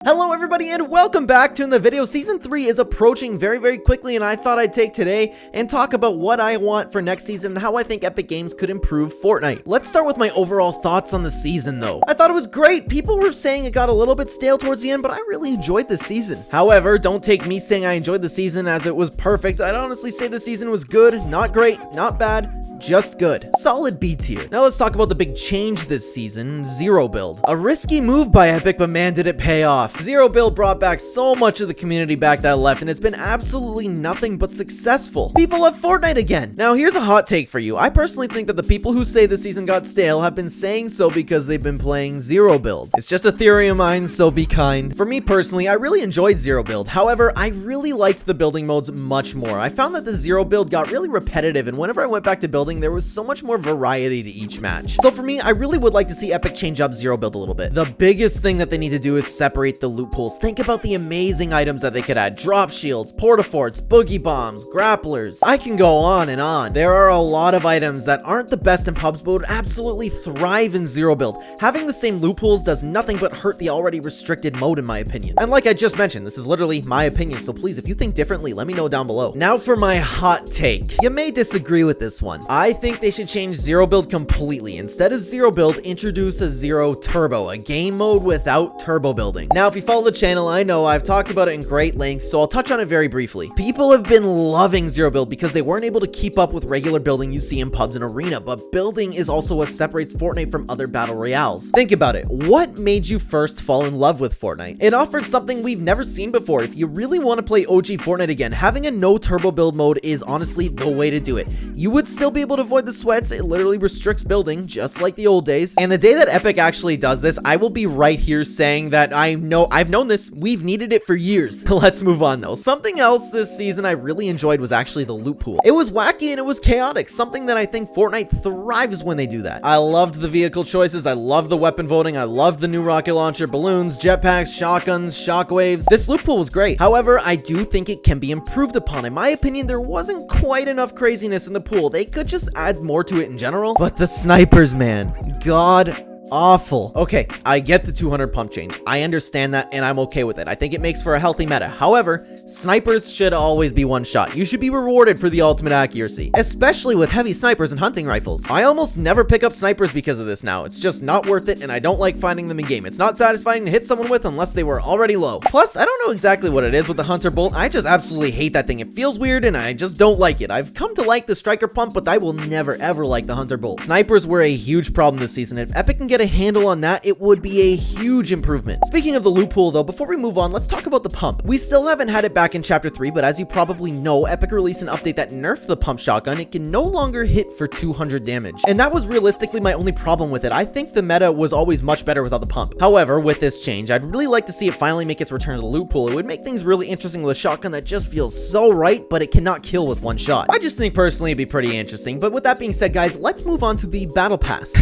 Hello everybody and welcome back to the video. Season 3 is approaching very quickly, and I thought I'd take today and talk about what I want for next season and how I think Epic Games could improve Fortnite. Let's start with my overall thoughts on the season though. I thought it was great. People were saying it got a little bit stale towards the end, but I really enjoyed this season. However, don't take me saying I enjoyed the season as it was perfect. I'd honestly say the season was good, not great, not bad, just good. Solid B tier. Now let's talk about the big change this season, Zero Build. A risky move by Epic, but man did it pay off. Zero Build brought back so much of the community back that left, and it's been absolutely nothing but successful. People love Fortnite again. Now here's a hot take for you. I personally think that the people who say the season got stale have been saying so because they've been playing Zero Build. It's just a theory of mine, so be kind. For me personally, I really enjoyed Zero Build. However, I really liked the building modes much more. I found that the Zero Build got really repetitive, and whenever I went back to building, there was so much more variety to each match. So for me, I really would like to see Epic change up Zero Build a little bit. The biggest thing that they need to do is separate the loot pools. Think about the amazing items that they could add. Drop shields, portaforts, boogie bombs, grapplers. I can go on and on. There are a lot of items that aren't the best in pubs but would absolutely thrive in Zero Build. Having the same loot pools does nothing but hurt the already restricted mode in my opinion. And like I just mentioned, this is literally my opinion, so please, if you think differently, let me know down below. Now for my hot take. You may disagree with this one. I think they should change Zero Build completely. Instead of Zero Build, introduce a Zero Turbo, a game mode without turbo building. Now, if you follow the channel, I know I've talked about it in great length, so I'll touch on it very briefly. People have been loving Zero Build because they weren't able to keep up with regular building you see in pubs and arena, but building is also what separates Fortnite from other battle royales. Think about it. What made you first fall in love with Fortnite? It offered something we've never seen before. If you really want to play OG Fortnite again, having a no turbo build mode is honestly the way to do it. You would still be able to avoid the sweats. It literally restricts building just like the old days. And the day that Epic actually does this, I will be right here saying that I've known this. We've needed it for years. Let's move on though. Something else this season I really enjoyed was actually the loot pool. It was wacky and it was chaotic, something that I think Fortnite thrives when they do that. I loved the vehicle choices. I loved the weapon voting. I loved the new rocket launcher, balloons, jetpacks, shotguns, shockwaves. This loot pool was great. However, I do think it can be improved upon. In my opinion, there wasn't quite enough craziness in the pool. They could just add more to it in general. But the snipers, man, god awful. Okay, I get the 200 pump change. I understand that and I'm okay with it. I think it makes for a healthy meta. However, snipers should always be one shot. You should be rewarded for the ultimate accuracy, especially with heavy snipers and hunting rifles. I almost never pick up snipers because of this now. It's just not worth it and I don't like finding them in game. It's not satisfying to hit someone with unless they were already low. Plus, I don't know exactly what it is with the hunter bolt. I just absolutely hate that thing. It feels weird and I just don't like it. I've come to like the striker pump, but I will never ever like the hunter bolt. Snipers were a huge problem this season. If Epic can get a handle on that, it would be a huge improvement. Speaking of the loot pool though, before we move on, let's talk about the pump. We still haven't had it back in Chapter 3, but as you probably know, Epic released an update that nerfed the pump shotgun. It can no longer hit for 200 damage. And that was realistically my only problem with it. I think the meta was always much better without the pump. However, with this change, I'd really like to see it finally make its return to the loot pool. It would make things really interesting with a shotgun that just feels so right, but it cannot kill with one shot. I just think personally it'd be pretty interesting. But with that being said, guys, let's move on to the battle pass.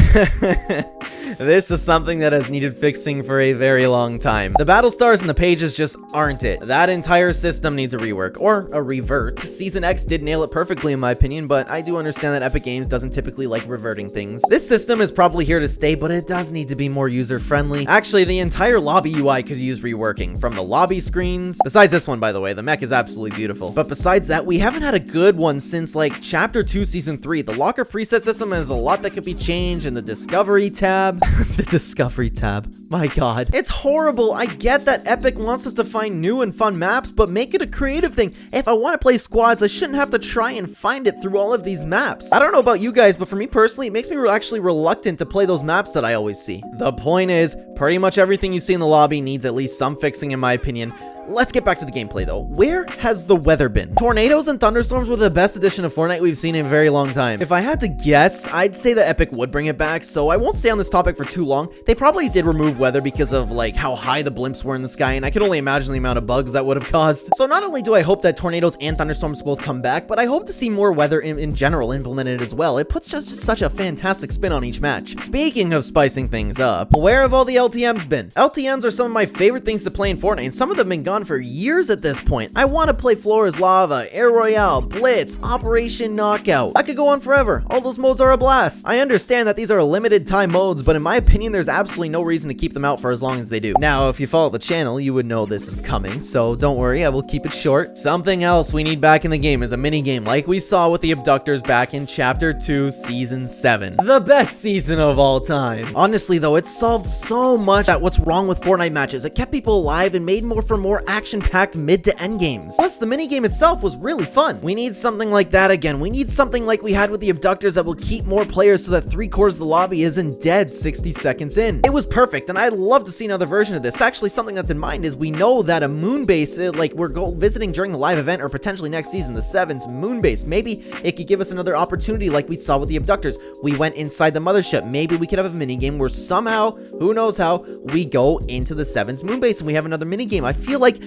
This is something that has needed fixing for a very long time. The battle stars and the pages just aren't it. That entire system needs a rework or a revert. Season X did nail it perfectly in my opinion, but I do understand that Epic Games doesn't typically like reverting things. This system is probably here to stay, but it does need to be more user-friendly. Actually, the entire lobby UI could use reworking, from the lobby screens. Besides this one, by the way, the mech is absolutely beautiful. But besides that, we haven't had a good one since like Chapter 2 Season 3. The locker preset system has a lot that could be changed in the Discovery tab. The Discovery tab. My god. It's horrible. I get that Epic wants us to find new and fun maps, but make it a creative thing. If I want to play squads, I shouldn't have to try and find it through all of these maps. I don't know about you guys, but for me personally, it makes me actually reluctant to play those maps that I always see. The point is, pretty much everything you see in the lobby needs at least some fixing in my opinion. Let's get back to the gameplay though. Where has the weather been? Tornadoes and thunderstorms were the best addition of Fortnite we've seen in a very long time. If I had to guess, I'd say that Epic would bring it back, so I won't stay on this topic for too long. They probably did remove weather because of like how high the blimps were in the sky, and I can only imagine the amount of bugs that would have caused. honest. So not only do I hope that tornadoes and thunderstorms both come back, but I hope to see more weather in general implemented as well. It puts just such a fantastic spin on each match. Speaking of spicing things up, where have all the LTMs been? LTMs are some of my favorite things to play in Fortnite, and some of them have been gone for years at this point. I want to play Floor is Lava, Air Royale, Blitz, Operation Knockout. I could go on forever. All those modes are a blast. I understand that these are limited time modes, but in my opinion, there's absolutely no reason to keep them out for as long as they do. Now, if you follow the channel, you would know this is coming, so don't worry, I will keep it short. Something else we need back in the game is a mini game like we saw with the Abductors back in Chapter 2, Season 7. The best season of all time. Honestly though, it solved so much that what's wrong with Fortnite matches. It kept people alive and made more for more action-packed mid to end games. Plus, the mini game itself was really fun. We need something like that again. We need something like we had with the Abductors that will keep more players so that 3/4 of the lobby isn't dead 60 seconds in. It was perfect, and I'd love to see another version of this. Actually, something that's in mind is we know that a moon base, like we're visiting during the live event or potentially next season, the 7's moon base. Maybe it could give us another opportunity like we saw with the Abductors. We went inside the mothership. Maybe we could have a mini game where somehow, who knows how, we go into the 7's moon base and we have another mini game. I feel like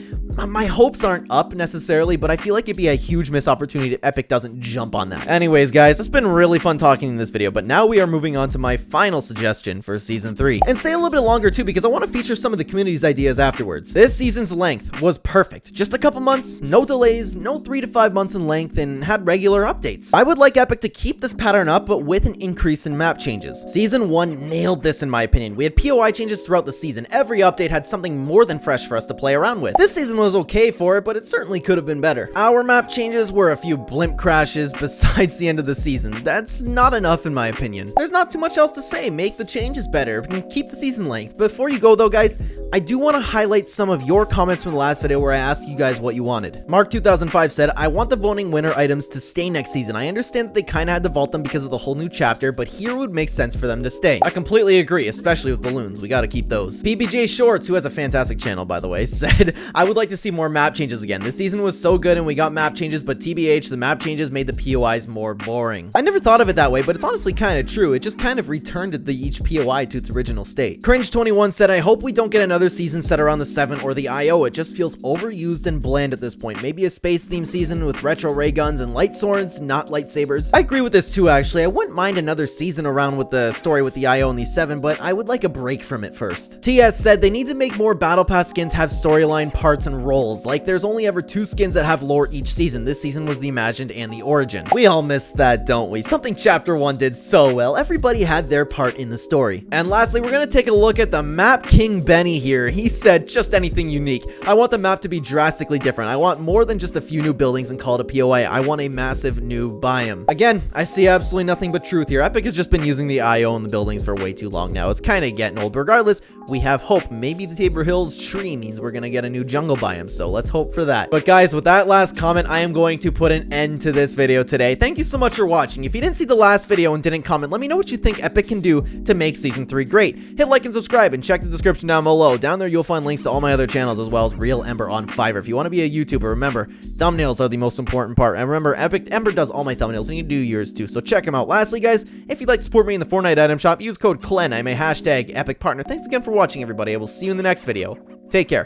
my hopes aren't up necessarily, but I feel like it'd be a huge missed opportunity if Epic doesn't jump on that. Anyways, guys, it's been really fun talking in this video, but now we are moving on to my final suggestion for Season 3. And stay a little bit longer too, because I want to feature some of the community's ideas afterwards. This season's length was perfect. Just a couple months, no delays, no 3 to 5 months in length, and had regular updates. I would like Epic to keep this pattern up, but with an increase in map changes. Season 1 nailed this in my opinion. We had POI changes throughout the season. Every update had something more than fresh for us to play around with. This season was okay for it, but it certainly could have been better. Our map changes were a few blimp crashes besides the end of the season. That's not enough in my opinion. There's not too much else to say. Make the changes better and keep the season length. Before you go though, guys, I do want to highlight some of your comments from the last video where I asked you guys what you wanted. Mark2005 said, I want the voting winner items to stay next season. I understand that they kind of had to vault them because of the whole new chapter, but here would make sense for them to stay. I completely agree, especially with balloons. We got to keep those. PBJ Shorts, who has a fantastic channel by the way, said, I would like to see more map changes again. This season was so good and we got map changes, but TBH, the map changes made the POIs more boring. I never thought of it that way, but it's honestly kind of true. It just kind of returned each POI to its original state. Cringe21 said, I hope we don't get another season set around the 7 or the IO. It just feels overused and bland at this point. Maybe a space theme season with retro ray guns and light swords, not lightsabers. I agree with this too, actually. I wouldn't mind another season around with the story with the IO and the 7, but I would like a break from it first. TS said they need to make more battle pass skins have storyline parts and roles. Like there's only ever 2 skins that have lore each season. This season was the Imagined and the Origin. We all miss that, don't we? Something Chapter 1 did so well. Everybody had their part in the story. And lastly, we're gonna take a look at the map king Benny here. He said just anything unique. I want the map to be drastically different. I want more than just a few new buildings and call it a POA. I want a massive new biome. Again, I see absolutely nothing but truth here. Epic has just been using the IO in the buildings for way too long now. It's kind of getting old, but regardless, we have hope. Maybe the Tabor Hills tree means we're gonna get a new jungle biome, so let's hope for that. But guys, with that last comment, I am going to put an end to this video today. Thank you so much for watching. If you didn't see the last video and didn't comment, let me know what you think Epic can do to make Season 3 great. Hit like and subscribe and check the description down below. Down there you'll find links to all my other channels as well as Real Ember on Fiverr. If you want to be a YouTuber, remember, thumbnails are the most important part. And remember, Ember does all my thumbnails and you can do yours too, so check them out. Lastly, guys, if you'd like to support me in the Fortnite item shop, use code Clen. I'm a #Epic partner. Thanks again for watching, everybody. I will see you in the next video. Take care.